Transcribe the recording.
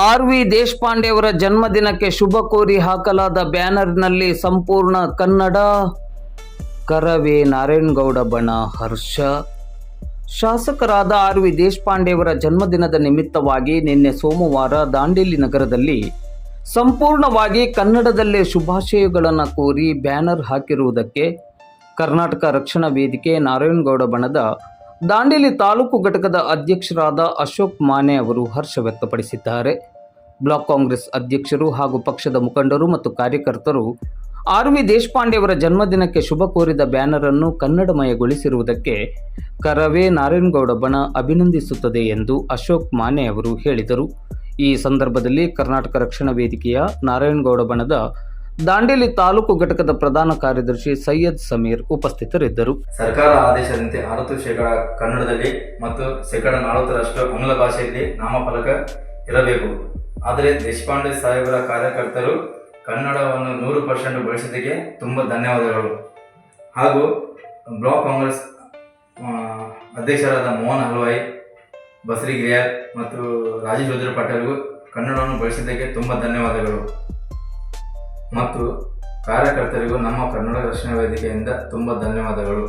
ಆರ್.ವಿ. ದೇಶಪಾಂಡೆ ಅವರ ಜನ್ಮದಿನಕ್ಕೆ ಶುಭ ಕೋರಿ ಹಾಕಲಾದ ಬ್ಯಾನರ್ನಲ್ಲಿ ಸಂಪೂರ್ಣ ಕನ್ನಡ. ಕರವೇ ನಾರಾಯಣಗೌಡ ಬಣ ಹರ್ಷ. ಶಾಸಕರಾದ ಆರ್.ವಿ. ದೇಶಪಾಂಡೆ ಅವರ ಜನ್ಮದಿನದ ನಿಮಿತ್ತವಾಗಿ ನಿನ್ನೆ ಸೋಮವಾರ ದಾಂಡೇಲಿ ನಗರದಲ್ಲಿ ಸಂಪೂರ್ಣವಾಗಿ ಕನ್ನಡದಲ್ಲೇ ಶುಭಾಶಯಗಳನ್ನು ಕೋರಿ ಬ್ಯಾನರ್ ಹಾಕಿರುವುದಕ್ಕೆ ಕರ್ನಾಟಕ ರಕ್ಷಣಾ ವೇದಿಕೆ ನಾರಾಯಣಗೌಡ ಬಣದ ದಾಂಡೇಲಿ ತಾಲೂಕು ಘಟಕದ ಅಧ್ಯಕ್ಷರಾದ ಅಶೋಕ್ ಮಾನೆ ಅವರು ಹರ್ಷ ವ್ಯಕ್ತಪಡಿಸಿದ್ದಾರೆ. ಬ್ಲಾಕ್ ಕಾಂಗ್ರೆಸ್ ಅಧ್ಯಕ್ಷರು ಹಾಗೂ ಪಕ್ಷದ ಮುಖಂಡರು ಮತ್ತು ಕಾರ್ಯಕರ್ತರು ಆರ್.ವಿ. ದೇಶಪಾಂಡೆ ಅವರ ಜನ್ಮದಿನಕ್ಕೆ ಶುಭ ಕೋರಿದ ಬ್ಯಾನರ್ ಅನ್ನು ಕನ್ನಡಮಯಗೊಳಿಸಿರುವುದಕ್ಕೆ ಕರವೇ ನಾರಾಯಣಗೌಡ ಬಣ ಅಭಿನಂದಿಸುತ್ತದೆ ಎಂದು ಅಶೋಕ್ ಮಾನೆ ಅವರು ಹೇಳಿದರು. ಈ ಸಂದರ್ಭದಲ್ಲಿ ಕರ್ನಾಟಕ ರಕ್ಷಣಾ ವೇದಿಕೆಯ ನಾರಾಯಣಗೌಡ ಬಣದ ದಾಂಡೇಲಿ ತಾಲೂಕು ಘಟಕದ ಪ್ರಧಾನ ಕಾರ್ಯದರ್ಶಿ ಸೈಯದ್ ಸಮೀರ್ ಉಪಸ್ಥಿತರಿದ್ದರು. ಸರ್ಕಾರ ಆದೇಶದಂತೆ 60% ಕನ್ನಡದಲ್ಲಿ ಮತ್ತು 40% ಆಂಗ್ಲ ಭಾಷೆಯಲ್ಲಿ ನಾಮಫಲಕ ಇರಬೇಕು. ಆದರೆ ದೇಶಪಾಂಡೆ ಸಾಹೇಬರ ಕಾರ್ಯಕರ್ತರು ಕನ್ನಡವನ್ನು 100% ಬಳಸಿದ್ದಕ್ಕೆ ತುಂಬ ಧನ್ಯವಾದಗಳು. ಹಾಗೂ ಬ್ಲಾಕ್ ಕಾಂಗ್ರೆಸ್ ಅಧ್ಯಕ್ಷರಾದ ಮೋಹನ್ ಹಲ್ವಾಯಿ, ಬಸರಿ ಗಿರಿಯಾರ್ ಮತ್ತು ರಾಜೇಶ್ ರುದ್ರ ಪಟೇಲ್ಗೂ ಕನ್ನಡವನ್ನು ಬಳಸಿದ್ದಕ್ಕೆ ತುಂಬ ಧನ್ಯವಾದಗಳು. ಮತ್ತು ಕಾರ್ಯಕರ್ತರಿಗೂ ನಮ್ಮ ಕನ್ನಡ ರಕ್ಷಣಾ ವೇದಿಕೆಯಿಂದ ತುಂಬ ಧನ್ಯವಾದಗಳು.